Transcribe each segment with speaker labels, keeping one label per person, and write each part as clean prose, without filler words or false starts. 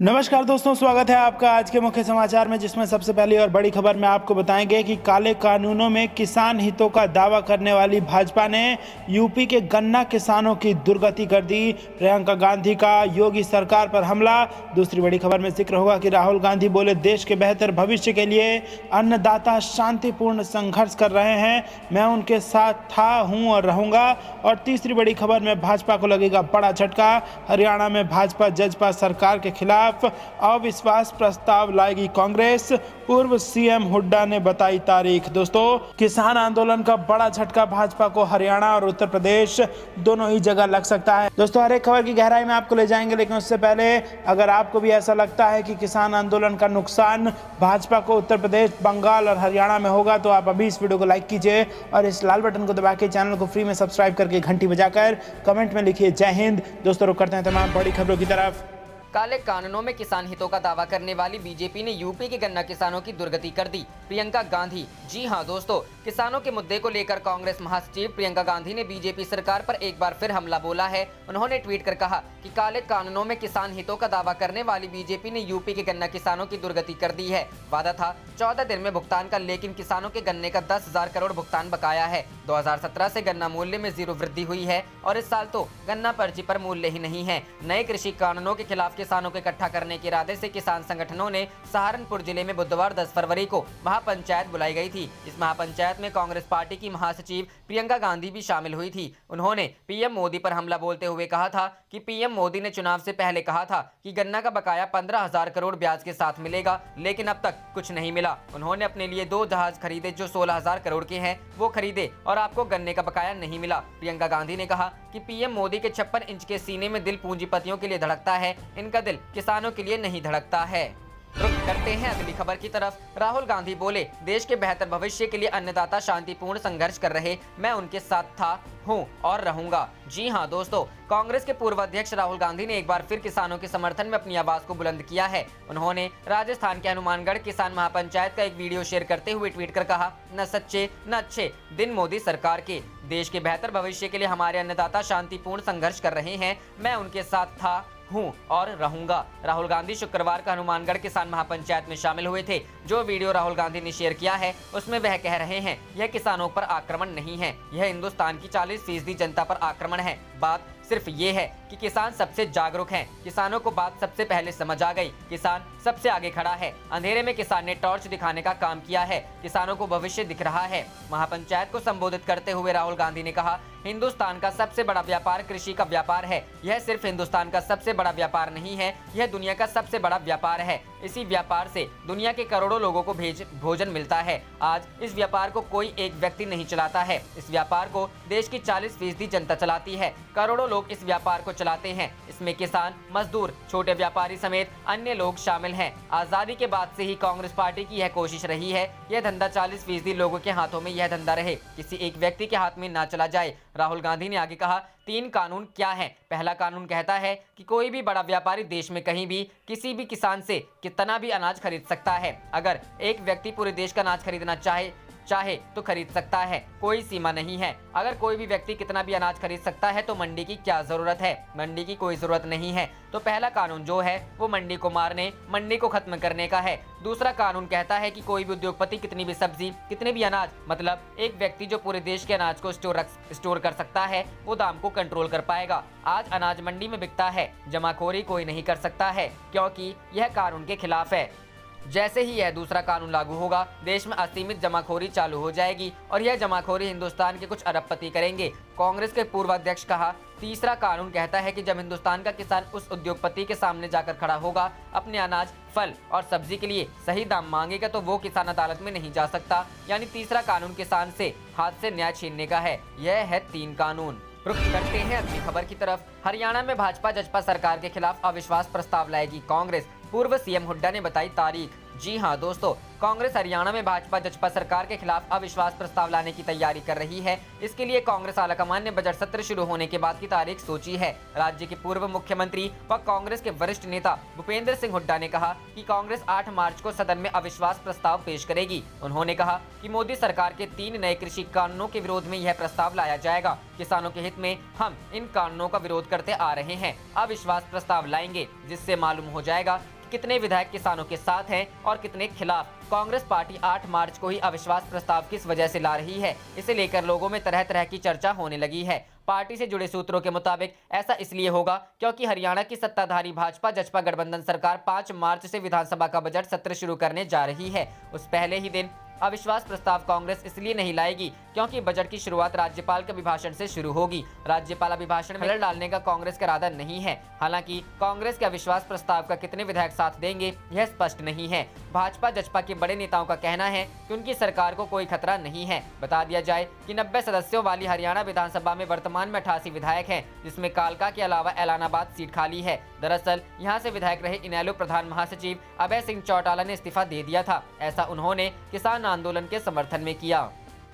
Speaker 1: नमस्कार दोस्तों, स्वागत है आपका आज के मुख्य समाचार में, जिसमें सबसे पहली और बड़ी खबर में आपको बताएंगे कि काले कानूनों में किसान हितों का दावा करने वाली भाजपा ने यूपी के गन्ना किसानों की दुर्गति कर दी। प्रियंका गांधी का योगी सरकार पर हमला। दूसरी बड़ी खबर में जिक्र होगा कि राहुल गांधी बोले देश के बेहतर भविष्य के लिए अन्नदाता शांतिपूर्ण संघर्ष कर रहे हैं, मैं उनके साथ था, हूं और रहूंगा। और तीसरी बड़ी खबर में भाजपा को लगेगा बड़ा झटका, हरियाणा में भाजपा जजपा सरकार के खिलाफ अविश्वास प्रस्ताव लाएगी कांग्रेस, पूर्व सीएम हुड्डा ने बताई तारीख। दोस्तों, किसान आंदोलन का बड़ा झटका भाजपा को हरियाणा और उत्तर प्रदेश दोनों ही जगह लग सकता है। दोस्तों, हर एक खबर की गहराई में आपको ले जाएंगे, लेकिन उससे पहले अगर आपको भी ऐसा लगता है कि किसान आंदोलन का नुकसान भाजपा को उत्तर प्रदेश, बंगाल और हरियाणा में होगा, तो आप अभी इस वीडियो को लाइक कीजिए और इस लाल बटन को दबा के चैनल को फ्री में सब्सक्राइब करके घंटी बजाकर कमेंट में लिखिए जय हिंद। दोस्तों, रुक करते हैं तमाम बड़ी खबरों की तरफ।
Speaker 2: काले कानूनों में किसान हितों का दावा करने वाली बीजेपी ने यूपी के गन्ना किसानों की दुर्गति कर दी। प्रियंका गांधी। जी हां दोस्तों, किसानों के मुद्दे को लेकर कांग्रेस महासचिव प्रियंका गांधी ने बीजेपी सरकार पर एक बार फिर हमला बोला है। उन्होंने ट्वीट कर कहा कि काले कानूनों में किसान हितों का दावा करने वाली बीजेपी ने यूपी के गन्ना किसानों की दुर्गति कर दी है। वादा था 14 दिन में भुगतान का, लेकिन किसानों के गन्ने का 10,000 करोड़ भुगतान बकाया है। 2017 से गन्ना मूल्य में 0 वृद्धि हुई है और इस साल तो गन्ना पर्ची पर मूल्य ही नहीं है। नए कृषि कानूनों के खिलाफ किसानों को इकट्ठा करने के इरादे से किसान संगठनों ने सहारनपुर जिले में बुधवार 10 फरवरी को महापंचायत बुलाई गई थी। इस महापंचायत में कांग्रेस पार्टी की महासचिव प्रियंका गांधी भी शामिल हुई थी। उन्होंने पीएम मोदी पर हमला बोलते हुए कहा था कि पीएम मोदी ने चुनाव से पहले कहा था कि गन्ना का बकाया 15,000 करोड़ ब्याज के साथ मिलेगा, लेकिन अब तक कुछ नहीं मिला। उन्होंने अपने लिए 2 जहाज खरीदे जो 16,000 करोड़ के हैं, वो खरीदे और आपको गन्ने का बकाया नहीं मिला। प्रियंका गांधी ने कहा कि पीएम मोदी के 56 इंच के सीने में दिल पूंजीपतियों के लिए धड़कता है, इनका दिल किसानों के लिए नहीं धड़कता है। रुक करते हैं अगली खबर की तरफ। राहुल गांधी बोले देश के बेहतर भविष्य के लिए अन्नदाता शांतिपूर्ण संघर्ष कर रहे, मैं उनके साथ था, हूं और रहूंगा। जी हां दोस्तों, कांग्रेस के पूर्व अध्यक्ष राहुल गांधी ने एक बार फिर किसानों के समर्थन में अपनी आवाज को बुलंद किया है। उन्होंने राजस्थान के हनुमानगढ़ किसान महापंचायत का एक वीडियो शेयर करते हुए ट्वीट कर कहा, न सच्चे न अच्छे दिन मोदी सरकार के, देश के बेहतर भविष्य के लिए हमारे अन्नदाता शांतिपूर्ण संघर्ष कर रहे हैं, मैं उनके साथ था, हूं और रहूंगा। राहुल गांधी शुक्रवार का हनुमानगढ़ किसान महापंचायत में शामिल हुए थे। जो वीडियो राहुल गांधी ने शेयर किया है, उसमें वह कह रहे हैं यह किसानों पर आक्रमण नहीं है, यह हिंदुस्तान की 40% जनता पर आक्रमण है। बात सिर्फ ये है कि किसान सबसे जागरूक हैं, किसानों को बात सबसे पहले समझ आ गई, किसान सबसे आगे खड़ा है। अंधेरे में किसान ने टॉर्च दिखाने का काम किया है, किसानों को भविष्य दिख रहा है। महापंचायत को संबोधित करते हुए राहुल गांधी ने कहा, हिंदुस्तान का सबसे बड़ा व्यापार कृषि का व्यापार है। यह सिर्फ हिंदुस्तान का सबसे बड़ा व्यापार नहीं है, यह दुनिया का सबसे बड़ा व्यापार है। इसी व्यापार से दुनिया के करोड़ों लोगों को भोजन मिलता है। आज इस व्यापार को कोई एक व्यक्ति नहीं चलाता है, इस व्यापार को देश की 40% जनता चलाती है। करोड़ों लोग इस व्यापार को चलाते हैं, इसमें किसान, मजदूर, छोटे व्यापारी समेत अन्य लोग शामिल हैं। आजादी के बाद से ही कांग्रेस पार्टी की यह कोशिश रही है, यह धंधा 40% लोगों के हाथों में यह धंधा रहे, किसी एक व्यक्ति के हाथ में ना चला जाए। राहुल गांधी ने आगे कहा, 3 कानून क्या है? पहला कानून कहता है कि कोई भी बड़ा व्यापारी देश में कहीं भी किसी भी किसान से कितना भी अनाज खरीद सकता है। अगर एक व्यक्ति पूरे देश का अनाज खरीदना चाहे तो खरीद सकता है, कोई सीमा नहीं है। अगर कोई भी व्यक्ति कितना भी अनाज खरीद सकता है तो मंडी की क्या जरूरत है? मंडी की कोई जरूरत नहीं है। तो पहला कानून जो है वो मंडी को मारने, मंडी को खत्म करने का है। दूसरा कानून कहता है कि कोई भी उद्योगपति कितनी भी सब्जी, कितने भी अनाज, मतलब एक व्यक्ति जो पूरे देश के अनाज को स्टोर कर सकता है, वो दाम को कंट्रोल कर पाएगा। आज अनाज मंडी में बिकता है, जमाखोरी कोई नहीं कर सकता है, क्योंकि यह कानून के खिलाफ है। जैसे ही यह दूसरा कानून लागू होगा, देश में असीमित जमाखोरी चालू हो जाएगी और यह जमाखोरी हिंदुस्तान के कुछ अरबपति करेंगे। कांग्रेस के पूर्व अध्यक्ष कहा, तीसरा कानून कहता है कि जब हिंदुस्तान का किसान उस उद्योगपति के सामने जाकर खड़ा होगा, अपने अनाज, फल और सब्जी के लिए सही दाम मांगेगा, तो वो किसान अदालत में नहीं जा सकता। यानी तीसरा कानून किसान से हाथ से न्याय छीनने का है। यह है 3 कानून। रुख करते हैं अगली खबर की तरफ। हरियाणा में भाजपा जजपा सरकार के खिलाफ अविश्वास प्रस्ताव लाएगी कांग्रेस, पूर्व सीएम हुड्डा ने बताई तारीख। जी हां दोस्तों, कांग्रेस हरियाणा में भाजपा जजपा सरकार के खिलाफ अविश्वास प्रस्ताव लाने की तैयारी कर रही है। इसके लिए कांग्रेस आलाकमान ने बजट सत्र शुरू होने के बाद की तारीख सोची है। राज्य के पूर्व मुख्यमंत्री व कांग्रेस के वरिष्ठ नेता भूपेंद्र सिंह हुड्डा ने कहा कि कांग्रेस 8 मार्च को सदन में अविश्वास प्रस्ताव पेश करेगी। उन्होंने कहा कि मोदी सरकार के 3 नए कृषि कानूनों के विरोध में यह प्रस्ताव लाया जाएगा। किसानों के हित में हम इन कानूनों का विरोध करते आ रहे हैं। अविश्वास प्रस्ताव लाएंगे जिससे मालूम हो जाएगा कितने विधायक किसानों के साथ हैं और कितने खिलाफ। कांग्रेस पार्टी 8 मार्च को ही अविश्वास प्रस्ताव किस वजह से ला रही है, इसे लेकर लोगों में तरह तरह की चर्चा होने लगी है। पार्टी से जुड़े सूत्रों के मुताबिक ऐसा इसलिए होगा क्योंकि हरियाणा की सत्ताधारी भाजपा जजपा गठबंधन सरकार 5 मार्च से विधानसभा का बजट सत्र शुरू करने जा रही है। उस पहले ही दिन अविश्वास प्रस्ताव कांग्रेस इसलिए नहीं लाएगी क्योंकि बजट की शुरुआत राज्यपाल के अभिभाषण से शुरू होगी। राज्यपाल अभिभाषण में खलल डालने का कांग्रेस का इरादा नहीं है। हालांकि कांग्रेस के अविश्वास प्रस्ताव का कितने विधायक साथ देंगे यह स्पष्ट नहीं है। भाजपा जजपा के बड़े नेताओं का कहना है कि उनकी सरकार को कोई खतरा नहीं है। बता दिया जाए कि 90 सदस्यों वाली हरियाणा विधानसभा में वर्तमान में 88 विधायक हैं, जिसमें कालका के अलावा एलानाबाद सीट खाली है। दरअसल यहाँ से विधायक रहे इनेलो प्रधान महासचिव अभय सिंह चौटाला ने इस्तीफा दे दिया था। ऐसा उन्होंने किसान आंदोलन के समर्थन में किया।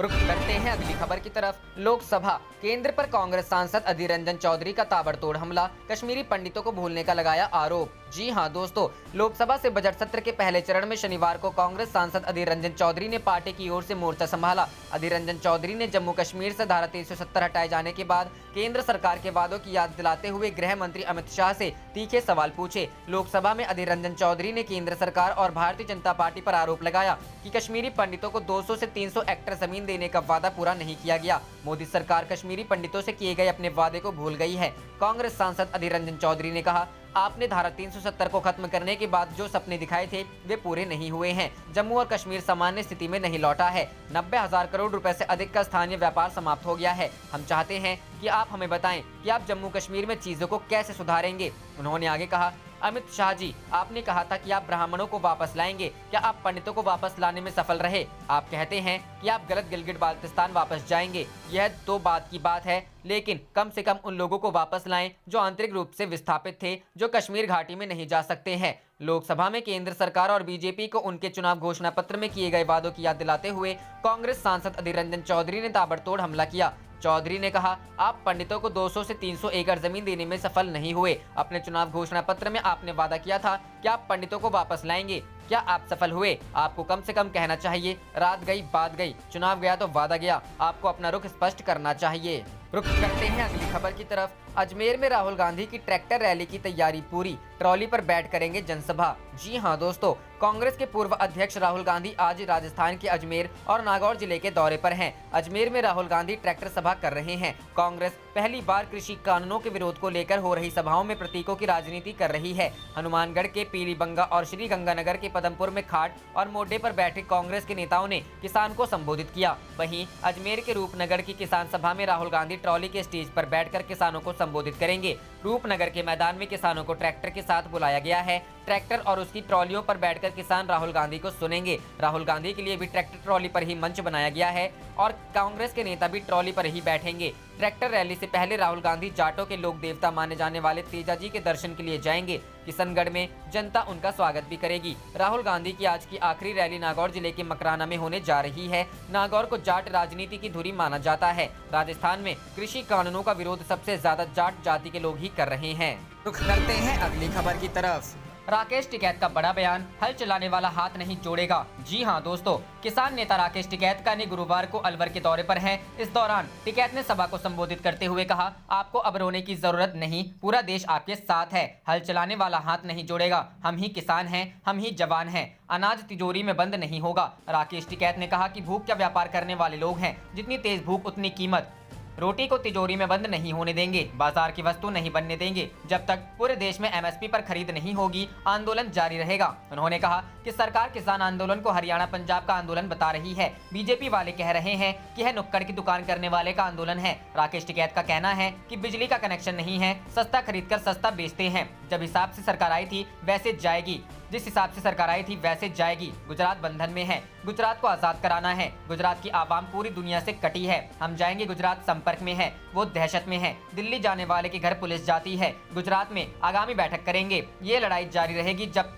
Speaker 2: रुख करते हैं अगली खबर की तरफ। लोकसभा केंद्र पर कांग्रेस सांसद अधीर रंजन चौधरी का ताबड़तोड़ हमला, कश्मीरी पंडितों को भूलने का लगाया आरोप। जी हां दोस्तों, लोकसभा से बजट सत्र के पहले चरण में शनिवार को कांग्रेस सांसद अधीर रंजन चौधरी ने पार्टी की ओर से मोर्चा संभाला। अधीर रंजन चौधरी ने जम्मू कश्मीर से धारा 370 हटाए जाने के बाद केंद्र सरकार के वादों की याद दिलाते हुए गृह मंत्री अमित शाह से तीखे सवाल पूछे। लोकसभा में अधीर रंजन चौधरी ने केंद्र सरकार और भारतीय जनता पार्टी पर आरोप लगाया कि कश्मीरी पंडितों को 200 से 300 एकड़ जमीन देने का वादा पूरा नहीं किया गया। मोदी सरकार कश्मीरी पंडितों से किए गए अपने वादे को भूल गई है। कांग्रेस सांसद अधीर रंजन चौधरी ने कहा, आपने धारा 370 को खत्म करने के बाद जो सपने दिखाए थे वे पूरे नहीं हुए हैं। जम्मू और कश्मीर सामान्य स्थिति में नहीं लौटा है। 90,000 करोड़ रुपए से अधिक का स्थानीय व्यापार समाप्त हो गया है। हम चाहते हैं कि आप हमें बताएं कि आप जम्मू कश्मीर में चीजों को कैसे सुधारेंगे। उन्होंने आगे कहा, अमित शाह जी, आपने कहा था कि आप ब्राह्मणों को वापस लाएंगे, क्या आप पंडितों को वापस लाने में सफल रहे? आप कहते हैं कि आप गलत गिलगिट बाल्टिस्तान वापस जाएंगे। यह तो बात की बात है, लेकिन कम से कम उन लोगों को वापस लाएं जो आंतरिक रूप से विस्थापित थे, जो कश्मीर घाटी में नहीं जा सकते हैं। लोकसभा में केंद्र सरकार और बीजेपी को उनके चुनाव घोषणा पत्र में किए गए वादों की याद दिलाते हुए कांग्रेस सांसद अधीर रंजन चौधरी ने ताबड़तोड़ हमला किया। चौधरी ने कहा, आप पंडितों को 200 से 300 एकड़ जमीन देने में सफल नहीं हुए। अपने चुनाव घोषणा पत्र में आपने वादा किया था कि आप पंडितों को वापस लाएंगे। क्या आप सफल हुए? आपको कम से कम कहना चाहिए, रात गई बात गई, चुनाव गया तो वादा गया। आपको अपना रुख स्पष्ट करना चाहिए। रुख करते हैं अगली खबर की तरफ। अजमेर में राहुल गांधी की ट्रैक्टर रैली की तैयारी पूरी, ट्रॉली पर बैठ करेंगे जनसभा। जी हां दोस्तों, कांग्रेस के पूर्व अध्यक्ष राहुल गांधी आज राजस्थान के अजमेर और नागौर जिले के दौरे पर हैं। अजमेर में राहुल गांधी ट्रैक्टर सभा कर रहे हैं। कांग्रेस पहली बार कृषि कानूनों के विरोध को लेकर हो रही सभाओं में प्रतीकों की राजनीति कर रही है। हनुमानगढ़ के पीलीबंगा और श्री गंगानगर के पदमपुर में खाट और मोड्डे पर बैठे कांग्रेस के नेताओं ने किसान को संबोधित किया। वहीं अजमेर के रूपनगर की किसान सभा में राहुल गांधी ट्रॉली के स्टेज पर बैठकर किसानों को संबोधित करेंगे। रूपनगर के मैदान में किसानों को ट्रैक्टर के साथ बुलाया गया है। ट्रैक्टर और उसकी ट्रॉलियों पर बैठकर किसान राहुल गांधी को सुनेंगे। राहुल गांधी के लिए भी ट्रैक्टर ट्रॉली पर ही मंच बनाया गया है और कांग्रेस के नेता भी ट्रॉली पर ही बैठेंगे। ट्रैक्टर रैली से पहले राहुल गांधी जाटों के लोक देवता माने जाने वाले तेजा जी के दर्शन के लिए जाएंगे। किशनगढ़ में जनता उनका स्वागत भी करेगी। राहुल गांधी की आज की आखिरी रैली नागौर जिले के मकराना में होने जा रही है। नागौर को जाट राजनीति की धुरी माना जाता है। राजस्थान में कृषि कानूनों का विरोध सबसे ज्यादा जाट जाति के लोग ही कर रहे हैं। रुख करते हैं अगली खबर की तरफ। राकेश टिकैत का बड़ा बयान, हल चलाने वाला हाथ नहीं जोड़ेगा। जी हां दोस्तों, किसान नेता राकेश टिकैत का ने गुरुवार को अलवर के दौरे पर हैं। इस दौरान टिकैत ने सभा को संबोधित करते हुए कहा, आपको अब रोने की जरूरत नहीं, पूरा देश आपके साथ है। हल चलाने वाला हाथ नहीं जोड़ेगा। हम ही किसान हैं, हम ही जवान हैं। अनाज तिजोरी में बंद नहीं होगा। राकेश टिकैत ने कहा कि भूख का व्यापार करने वाले लोग हैं, जितनी तेज भूख उतनी कीमत। रोटी को तिजोरी में बंद नहीं होने देंगे, बाजार की वस्तु नहीं बनने देंगे। जब तक पूरे देश में एमएसपी पर खरीद नहीं होगी, आंदोलन जारी रहेगा। उन्होंने कहा कि सरकार किसान आंदोलन को हरियाणा पंजाब का आंदोलन बता रही है। बीजेपी वाले कह रहे हैं कि यह नुक्कड़ की दुकान करने वाले का आंदोलन है। राकेश टिकैत का कहना है कि बिजली का कनेक्शन नहीं है, सस्ता खरीद कर सस्ता बेचते हैं। जब हिसाब से सरकार आई थी वैसे जाएगी। जिस हिसाब से सरकार आई थी वैसे जाएगी। गुजरात बंधन में है, गुजरात को आजाद कराना है। गुजरात की आवाम पूरी दुनिया से कटी है, हम जाएंगे। गुजरात संपर्क में है, वो दहशत में है। दिल्ली जाने वाले के घर पुलिस जाती है। गुजरात में आगामी बैठक करेंगे। ये लड़ाई जारी रहेगी जब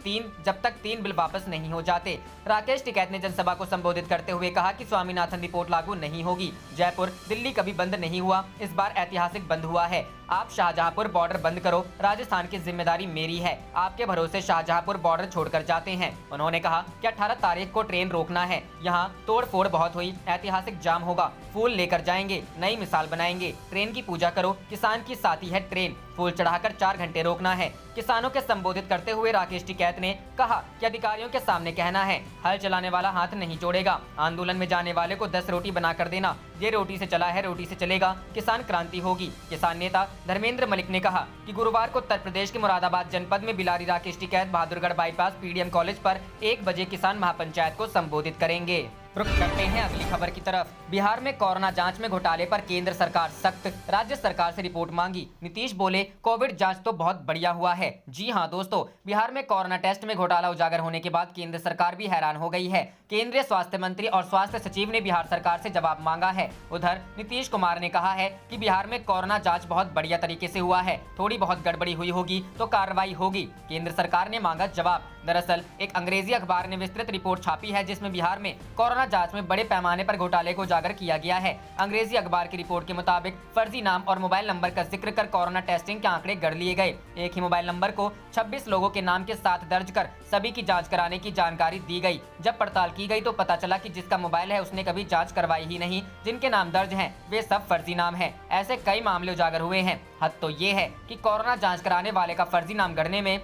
Speaker 2: तक 3 बिल वापस नहीं हो जाते। राकेश टिकैत ने जनसभा को संबोधित करते हुए कहा कि स्वामीनाथन रिपोर्ट लागू नहीं होगी। जयपुर दिल्ली कभी बंद नहीं हुआ, इस बार ऐतिहासिक बंद हुआ है। आप शाहजहांपुर बॉर्डर बंद करो, राजस्थान की जिम्मेदारी मेरी है। आपके भरोसे शाहजहांपुर बॉर्डर छोड़कर जाते हैं। उन्होंने कहा कि 18 तारीख को ट्रेन रोकना है। यहाँ तोड़ फोड़ बहुत हुई, ऐतिहासिक जाम होगा। फूल लेकर जाएंगे, नई मिसाल बनाएंगे। ट्रेन की पूजा करो, किसान की साथी है ट्रेन। फूल चढ़ाकर 4 घंटे रोकना है। किसानों के संबोधित करते हुए राकेश टिकैत ने कहा कि अधिकारियों के सामने कहना है, हल चलाने वाला हाथ नहीं जोड़ेगा। आंदोलन में जाने वाले को 10 रोटी बनाकर देना। ये रोटी से चला है, रोटी से चलेगा। किसान क्रांति होगी। किसान नेता धर्मेंद्र मलिक ने कहा कि गुरुवार को उत्तर प्रदेश के मुरादाबाद जनपद में Bilari Rakesh Tikait Bahadurgarh bypass PDM college पर 1 बजे किसान महापंचायत को संबोधित करेंगे। रुक करते हैं अगली खबर की तरफ। बिहार में कोरोना जांच में घोटाले पर केंद्र सरकार सख्त, राज्य सरकार से रिपोर्ट मांगी। नीतीश बोले कोविड जांच तो बहुत बढ़िया हुआ है। जी हां दोस्तों, बिहार में कोरोना टेस्ट में घोटाला उजागर होने के बाद केंद्र सरकार भी हैरान हो गई है। केंद्रीय स्वास्थ्य मंत्री और स्वास्थ्य सचिव ने बिहार सरकार से जवाब मांगा है। उधर नीतीश कुमार ने कहा है कि बिहार में कोरोना जाँच बहुत बढ़िया तरीके से हुआ है, थोड़ी बहुत गड़बड़ी हुई होगी तो कार्रवाई होगी। केंद्र सरकार ने मांगा जवाब। दरअसल एक अंग्रेजी अखबार ने विस्तृत रिपोर्ट छापी है जिसमें बिहार में कोरोना जांच में बड़े पैमाने पर घोटाले को उजागर किया गया है। अंग्रेजी अखबार की रिपोर्ट के मुताबिक फर्जी नाम और मोबाइल नंबर का जिक्र कर कोरोना टेस्टिंग के आंकड़े गढ़ लिए गए। एक ही मोबाइल नंबर को 26 लोगों के नाम के साथ दर्ज कर सभी की जांच कराने की जानकारी दी गई। जब पड़ताल की गई तो पता चला कि जिसका मोबाइल है उसने कभी जाँच करवाई ही नहीं। जिनके नाम दर्ज है वे सब फर्जी नाम है। ऐसे कई मामले उजागर हुए हैं। हद तो ये है कि कोरोना जाँच कराने वाले का फर्जी नाम गढ़ने में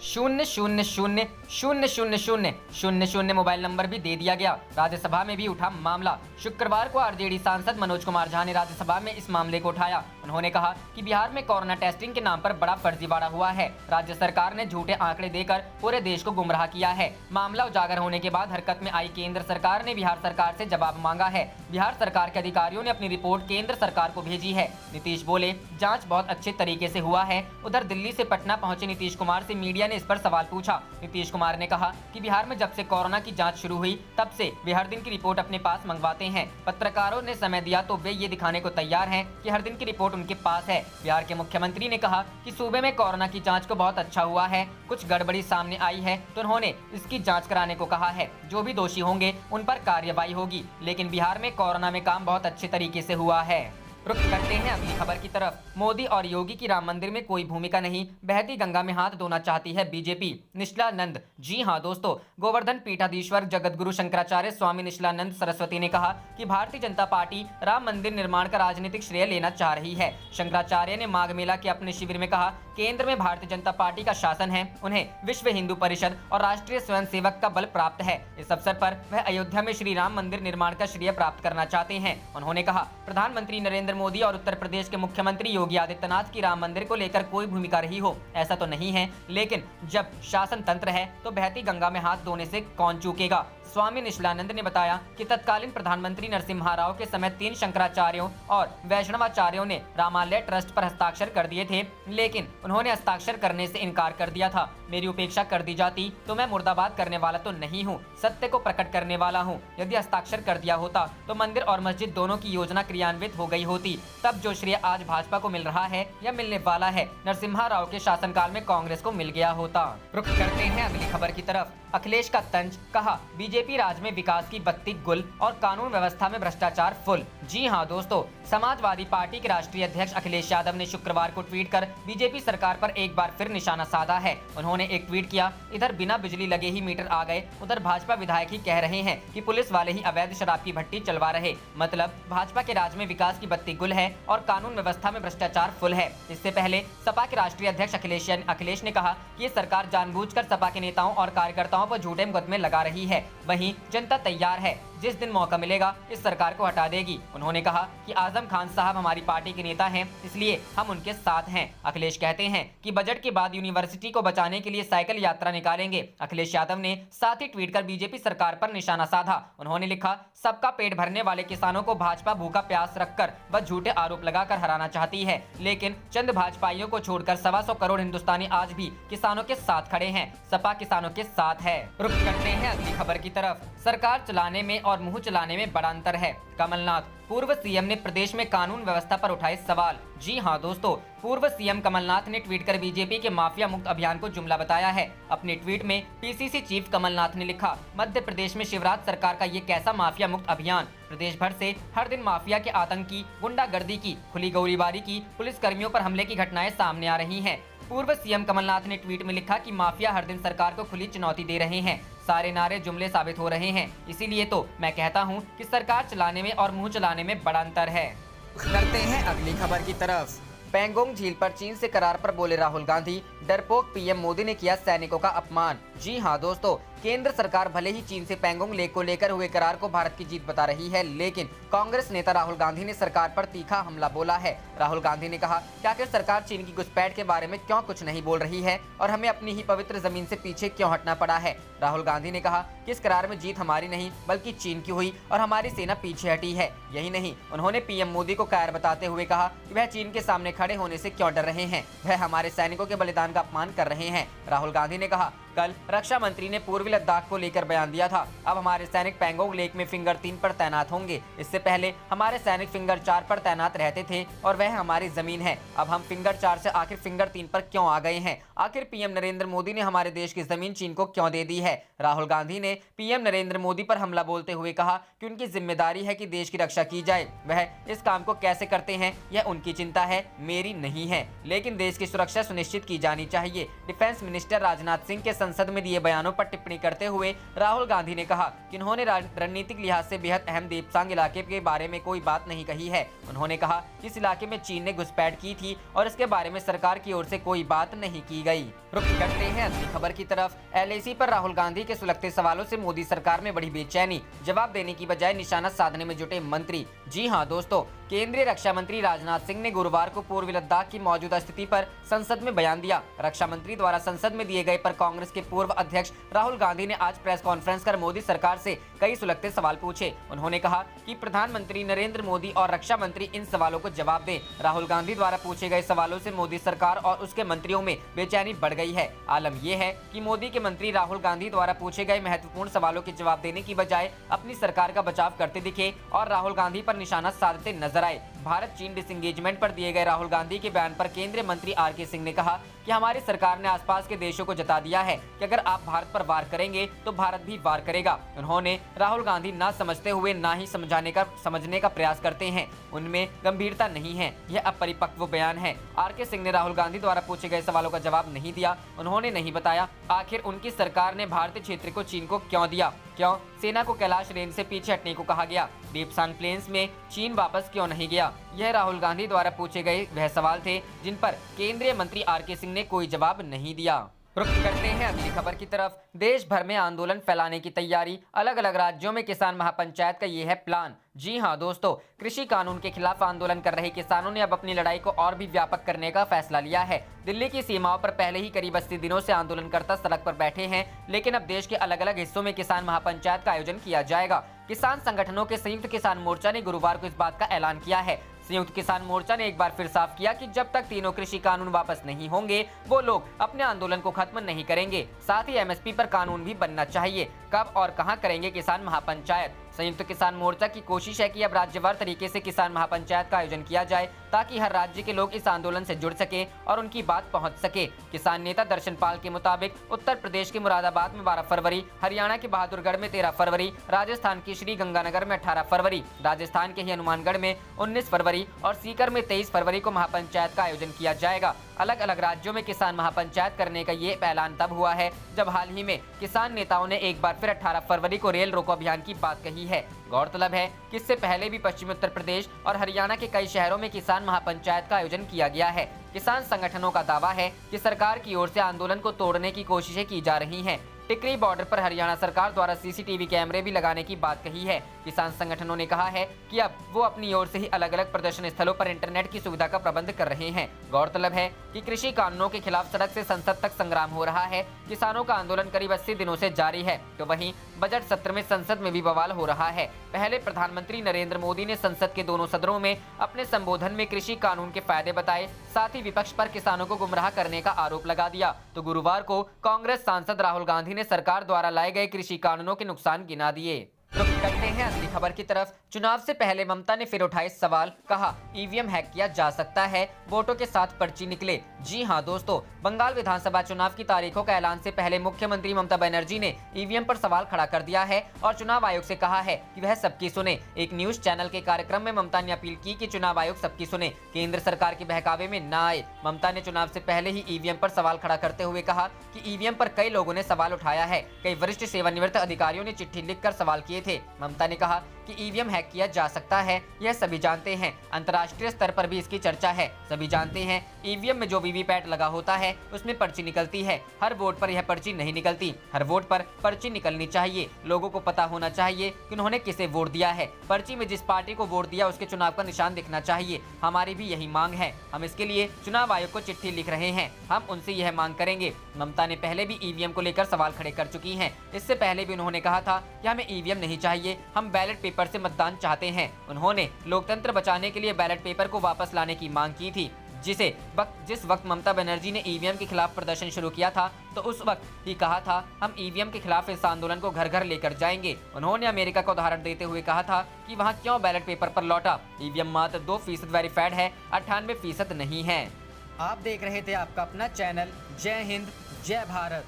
Speaker 2: 0000000 मोबाइल नंबर भी दे दिया गया। राज्यसभा में भी उठा मामला। शुक्रवार को आरजेडी सांसद मनोज कुमार झा ने राज्यसभा में इस मामले को उठाया। उन्होंने कहा कि बिहार में कोरोना टेस्टिंग के नाम पर बड़ा फर्जीवाड़ा हुआ है। राज्य सरकार ने झूठे आंकड़े देकर पूरे देश को गुमराह किया है। मामला उजागर होने के बाद हरकत में आई केंद्र सरकार ने बिहार सरकार से जवाब मांगा है। बिहार सरकार के अधिकारियों ने अपनी रिपोर्ट केंद्र सरकार को भेजी है। नीतीश बोले जाँच बहुत अच्छे तरीके से हुआ है। उधर दिल्ली से पटना पहुंचे नीतीश कुमार से मीडिया ने इस पर सवाल पूछा। नीतीश कुमार ने कहा कि बिहार में जब से कोरोना की जांच शुरू हुई तब से वे हर दिन की रिपोर्ट अपने पास मंगवाते हैं। पत्रकारों ने समय दिया तो वे ये दिखाने को तैयार हैं कि हर दिन की रिपोर्ट उनके पास है। बिहार के मुख्यमंत्री ने कहा कि सूबे में कोरोना की जांच को बहुत अच्छा हुआ है। कुछ गड़बड़ी सामने आई है तो उन्होंने इसकी जाँच कराने को कहा है। जो भी दोषी होंगे उन पर कार्रवाई होगी, लेकिन बिहार में कोरोना में काम बहुत अच्छे तरीके से हुआ है। रुक करते हैं अगली खबर की तरफ। मोदी और योगी की राम मंदिर में कोई भूमिका नहीं, बहती गंगा में हाथ धोना चाहती है बीजेपी। निश्चलानंद। जी हां दोस्तों, गोवर्धन पीठाधीश्वर जगतगुरु शंकराचार्य स्वामी निश्चलानंद सरस्वती ने कहा कि भारतीय जनता पार्टी राम मंदिर निर्माण का राजनीतिक श्रेय लेना चाह रही है। शंकराचार्य ने माघ मेला के अपने शिविर में कहा केंद्र में भारतीय जनता पार्टी का शासन है, उन्हें विश्व हिंदू परिषद और राष्ट्रीय स्वयंसेवक का बल प्राप्त है। इस अवसर पर वह अयोध्या में श्री राम मंदिर निर्माण का श्रेय प्राप्त करना चाहते हैं। उन्होंने कहा प्रधानमंत्री नरेंद्र मोदी और उत्तर प्रदेश के मुख्यमंत्री योगी आदित्यनाथ की राम मंदिर को लेकर कोई भूमिका रही हो ऐसा तो नहीं है, लेकिन जब शासन तंत्र है तो बहती गंगा में हाथ धोने से कौन चूकेगा। स्वामी निश्चलानंद ने बताया कि तत्कालीन प्रधानमंत्री नरसिम्हा राव के समय 3 शंकराचार्यों और वैष्णवाचार्यों ने रामालय ट्रस्ट पर हस्ताक्षर कर दिए थे, लेकिन उन्होंने हस्ताक्षर करने से इनकार कर दिया था। मेरी उपेक्षा कर दी जाती तो मैं मुर्दाबाद करने वाला तो नहीं हूँ, सत्य को प्रकट करने वाला हूँ। यदि हस्ताक्षर कर दिया होता तो मंदिर और मस्जिद दोनों की योजना क्रियान्वित हो गई होती। तब जो श्रेय आज भाजपा को मिल रहा है या मिलने वाला है, नरसिम्हा राव के शासनकाल में कांग्रेस को मिल गया होता। रुख करते हैं अगली खबर की तरफ। अखिलेश का तंज, कहा बीजेपी राज में विकास की बत्ती गुल और कानून व्यवस्था में भ्रष्टाचार फुल। जी हां दोस्तों, समाजवादी पार्टी के राष्ट्रीय अध्यक्ष अखिलेश यादव ने शुक्रवार को ट्वीट कर बीजेपी सरकार पर एक बार फिर निशाना साधा है। उन्होंने एक ट्वीट किया, इधर बिना बिजली लगे ही मीटर आ गए, उधर भाजपा विधायक ही कह रहे हैं कि पुलिस वाले ही अवैध शराब की भट्टी चलवा रहे। मतलब भाजपा के राज में विकास की बत्ती गुल है और कानून व्यवस्था में भ्रष्टाचार फुल है। इससे पहले सपा के राष्ट्रीय अध्यक्ष अखिलेश ने कहा कि ये सरकार जानबूझकर सपा के नेताओं और कार्यकर्ताओं पर झूठे मुकदमे लगा रही है। वहीं जनता तैयार है जिस दिन मौका मिलेगा इस सरकार को हटा देगी। उन्होंने कहा कि आजम खान साहब हमारी पार्टी के नेता हैं, इसलिए हम उनके साथ हैं। अखिलेश कहते हैं कि बजट के बाद यूनिवर्सिटी को बचाने के लिए साइकिल यात्रा निकालेंगे। अखिलेश यादव ने साथ ही ट्वीट कर बीजेपी सरकार पर निशाना साधा। उन्होंने लिखा, सबका पेट भरने वाले किसानों को भाजपा भूखा प्यास रखकर व झूठे आरोप लगाकर हराना चाहती है, लेकिन चंद भाजपाइयों को छोड़कर 125 करोड़ हिंदुस्तानी आज भी किसानों के साथ खड़े हैं। सपा किसानों के साथ है। रुख करते हैं अगली खबर की तरफ। सरकार चलाने में और मुंह चलाने में बड़ा अंतर है। कमलनाथ, पूर्व सीएम ने प्रदेश में कानून व्यवस्था पर उठाए सवाल। जी हां दोस्तों, पूर्व सीएम कमलनाथ ने ट्वीट कर बीजेपी के माफिया मुक्त अभियान को जुमला बताया है। अपने ट्वीट में पीसीसी चीफ कमलनाथ ने लिखा, मध्य प्रदेश में शिवराज सरकार का ये कैसा माफिया मुक्त अभियान। प्रदेश भर से हर दिन माफिया के आतंक की, गुंडागर्दी की, खुली गोलीबारी की, पुलिस कर्मियों पर हमले की घटनाएं सामने आ रही हैं। पूर्व सीएम कमलनाथ ने ट्वीट में लिखा कि माफिया हर दिन सरकार को खुली चुनौती दे रहे हैं, सारे नारे जुमले साबित हो रहे हैं। इसीलिए तो मैं कहता हूं कि सरकार चलाने में और मुंह चलाने में बड़ा अंतर है। करते हैं अगली खबर की तरफ। पैंगोंग झील पर चीन से करार पर बोले राहुल गांधी, डरपोक पीएम मोदी ने किया सैनिकों का अपमान। जी हां दोस्तों, केंद्र सरकार भले ही चीन से पैंगोंग लेक को लेकर हुए करार को भारत की जीत बता रही है, लेकिन कांग्रेस नेता राहुल गांधी ने सरकार पर तीखा हमला बोला है। राहुल गांधी ने कहा कि आखिर सरकार चीन की घुसपैठ के बारे में क्यों कुछ नहीं बोल रही है और हमें अपनी ही पवित्र जमीन से पीछे क्यों हटना पड़ा है। राहुल गांधी ने कहा कि इस करार में जीत हमारी नहीं बल्कि चीन की हुई और हमारी सेना पीछे हटी है। यही नहीं, उन्होंने पीएम मोदी को कायर बताते हुए कहा कि वह चीन के सामने खड़े होने से क्यों डर रहे हैं, वह हमारे सैनिकों के बलिदान का अपमान कर रहे हैं। राहुल गांधी ने कहा, कल रक्षा मंत्री ने पूर्वी लद्दाख को लेकर बयान दिया था, अब हमारे सैनिक पैंगोंग लेक में फिंगर 3 पर तैनात होंगे। इससे पहले हमारे सैनिक फिंगर 4 पर तैनात रहते थे और वह हमारी जमीन है। अब हम फिंगर 4 से आखिर फिंगर 3 पर क्यों आ गए हैं? आखिर पीएम नरेंद्र मोदी ने हमारे देश की जमीन चीन को क्यों दे दी है? राहुल गांधी ने पीएम नरेंद्र मोदी पर हमला बोलते हुए कहा कि उनकी जिम्मेदारी है कि देश की रक्षा की जाए, वह इस काम को कैसे करते हैं यह उनकी चिंता है, मेरी नहीं है, लेकिन देश की सुरक्षा सुनिश्चित की जानी चाहिए। डिफेंस मिनिस्टर राजनाथ सिंह के संसद में दिए बयानों पर टिप्पणी करते हुए राहुल गांधी ने कहा कि उन्होंने रणनीतिक लिहाज से बेहद अहम देपसांग इलाके के बारे में कोई बात नहीं कही है। उन्होंने कहा कि इस इलाके में चीन ने घुसपैठ की थी और इसके बारे में सरकार की ओर से कोई बात नहीं की गई। रुख करते हैं अगली खबर की तरफ। एलआईसी पर राहुल गांधी के सुलगते सवालों से मोदी सरकार में बड़ी बेचैनी, जवाब देने की बजाय निशाना साधने में जुटे मंत्री। जी हां दोस्तों, केंद्रीय रक्षा मंत्री राजनाथ सिंह ने गुरुवार को पूर्वी लद्दाख की मौजूदा स्थिति पर संसद में बयान दिया। रक्षा मंत्री द्वारा संसद में दिए गए पर कांग्रेस के पूर्व अध्यक्ष राहुल गांधी ने आज प्रेस कॉन्फ्रेंस कर मोदी सरकार से कई सुलगते सवाल पूछे। उन्होंने कहा कि प्रधानमंत्री नरेंद्र मोदी और रक्षा मंत्री इन सवालों को जवाब दें। राहुल गांधी द्वारा पूछे गए सवालों से मोदी सरकार और उसके मंत्रियों में बेचैनी बढ़ गई है। आलम यह है कि मोदी के मंत्री राहुल गांधी द्वारा पूछे गए महत्वपूर्ण सवालों के जवाब देने की बजाय अपनी सरकार का बचाव करते दिखे और राहुल गांधी पर निशाना साधते नजर आए। भारत चीन डिसएंगेजमेंट पर दिए गए राहुल गांधी के बयान पर केंद्रीय मंत्री आरके सिंह ने कहा कि हमारी सरकार ने आसपास के देशों को जता दिया है कि अगर आप भारत पर वार करेंगे तो भारत भी वार करेगा। उन्होंने राहुल गांधी ना समझते हुए ना ही समझने का प्रयास करते हैं, उनमें गंभीरता नहीं है, यह अपरिपक्व बयान है। आरके सिंह ने राहुल गांधी द्वारा पूछे गए सवालों का जवाब नहीं दिया। उन्होंने नहीं बताया आखिर उनकी सरकार ने भारतीय क्षेत्र को चीन को क्यों दिया, क्यों सेना को कैलाश रेंज से पीछे हटने को कहा गया, देपसांग प्लेन्स में चीन वापस क्यों नहीं गया। यह राहुल गांधी द्वारा पूछे गए वह सवाल थे जिन पर केंद्रीय मंत्री आरके सिंह ने कोई जवाब नहीं दिया। रुख करते हैं अगली खबर की तरफ। देश भर में आंदोलन फैलाने की तैयारी, अलग अलग राज्यों में किसान महापंचायत का ये है प्लान। जी हां दोस्तों, कृषि कानून के खिलाफ आंदोलन कर रहे किसानों ने अब अपनी लड़ाई को और भी व्यापक करने का फैसला लिया है। दिल्ली की सीमाओं पर पहले ही करीब 80 दिनों से आंदोलनकर्ता सड़क पर बैठे हैं, लेकिन अब देश के अलग अलग हिस्सों में किसान महापंचायत का आयोजन किया जाएगा। किसान संगठनों के संयुक्त किसान मोर्चा ने गुरुवार को इस बात का ऐलान किया है। संयुक्त किसान मोर्चा ने एक बार फिर साफ किया कि जब तक तीनों कृषि कानून वापस नहीं होंगे वो लोग अपने आंदोलन को खत्म नहीं करेंगे। साथ ही एमएसपी पर कानून भी बनना चाहिए। कब और कहां करेंगे किसान महापंचायत? संयुक्त किसान मोर्चा की कोशिश है कि अब राज्यवार तरीके से किसान महापंचायत का आयोजन किया जाए ताकि हर राज्य के लोग इस आंदोलन से जुड़ सके और उनकी बात पहुंच सके। किसान नेता दर्शन पाल के मुताबिक उत्तर प्रदेश के मुरादाबाद में 12 फरवरी, हरियाणा के बहादुरगढ़ में 13 फरवरी, राजस्थान के श्री गंगानगर में 18 फरवरी, राजस्थान के ही हनुमानगढ़ में 19 फरवरी और सीकर में 23 फरवरी को महापंचायत का आयोजन किया जाएगा। अलग अलग राज्यों में किसान महापंचायत करने का ये ऐलान तब हुआ है जब हाल ही में किसान नेताओं ने एक बार फिर 18 फरवरी को रेल रोको अभियान की बात कही है। गौरतलब है कि इससे पहले भी पश्चिमी उत्तर प्रदेश और हरियाणा के कई शहरों में किसान महापंचायत का आयोजन किया गया है। किसान संगठनों का दावा है कि सरकार की ओर से आंदोलन को तोड़ने की कोशिशें की जा रही हैं। टिकरी बॉर्डर पर हरियाणा सरकार द्वारा सीसीटीवी कैमरे भी लगाने की बात कही है। किसान संगठनों ने कहा है कि अब वो अपनी ओर से ही अलग अलग प्रदर्शन स्थलों पर इंटरनेट की सुविधा का प्रबंध कर रहे हैं। गौरतलब है कि कृषि कानूनों के खिलाफ सड़क से संसद तक संग्राम हो रहा है। किसानों का आंदोलन करीब 80 दिनों से जारी है, तो वहीं बजट सत्र में संसद में भी बवाल हो रहा है। पहले प्रधानमंत्री नरेंद्र मोदी ने संसद के दोनों सदनों में अपने संबोधन में कृषि कानून के फायदे बताए, साथ ही विपक्ष पर किसानों को गुमराह करने का आरोप लगा दिया। तो गुरुवार को कांग्रेस सांसद राहुल गांधी ने सरकार द्वारा लाए गए कृषि कानूनों के नुकसान गिना दिए। रुक करते हैं अगली खबर की तरफ। चुनाव से पहले ममता ने फिर उठाए सवाल, कहा ईवीएम हैक किया जा सकता है, वोटों के साथ पर्ची निकले। जी हां दोस्तों, बंगाल विधानसभा चुनाव की तारीखों का ऐलान से पहले मुख्यमंत्री ममता बनर्जी ने ईवीएम पर सवाल खड़ा कर दिया है और चुनाव आयोग से कहा है कि वह सबकी सुने। एक न्यूज चैनल के कार्यक्रम में ममता ने अपील की कि चुनाव आयोग सबकी सुने, केंद्र सरकार के बहकावे में न आए। ममता ने चुनाव से पहले ही ईवीएम पर सवाल खड़ा करते हुए कहा कि ईवीएम पर कई लोगों ने सवाल उठाया है, कई वरिष्ठ सेवानिवृत्त अधिकारियों ने चिट्ठी लिखकर सवाल किए थे। ममता ने कहा कि ईवीएम हैक किया जा सकता है, यह सभी जानते हैं, अंतर्राष्ट्रीय स्तर पर भी इसकी चर्चा है। सभी जानते हैं ईवीएम में जो वीवीपैट लगा होता है उसमें पर्ची निकलती है। हर वोट पर यह पर्ची नहीं निकलती, हर वोट पर पर्ची निकलनी चाहिए। लोगों को पता होना चाहिए कि उन्होंने किसे वोट दिया है। पर्ची में जिस पार्टी को वोट दिया उसके चुनाव का निशान दिखना चाहिए। हमारी भी यही मांग है, हम इसके लिए चुनाव आयोग को चिट्ठी लिख रहे हैं, हम उनसे यह मांग करेंगे। ममता ने पहले भी ईवीएम को लेकर सवाल खड़े कर चुकी हैं। इससे पहले भी उन्होंने कहा था कि हमें ईवीएम नहीं चाहिए, हम बैलेट पेपर से मतदान चाहते हैं। उन्होंने लोकतंत्र बचाने के लिए बैलेट पेपर को वापस लाने की मांग की थी। जिस वक्त ममता बनर्जी ने ईवीएम के खिलाफ प्रदर्शन शुरू किया था तो उस वक्त ही कहा था हम ईवीएम के खिलाफ इस आंदोलन को घर घर लेकर जाएंगे। उन्होंने अमेरिका का उदाहरण देते हुए कहा था कि वहां क्यों बैलेट पेपर पर लौटा। ईवीएम मात्र 2% वेरीफाइड है, 98% नहीं है। आप देख रहे थे आपका अपना चैनल जय हिंद जय भारत।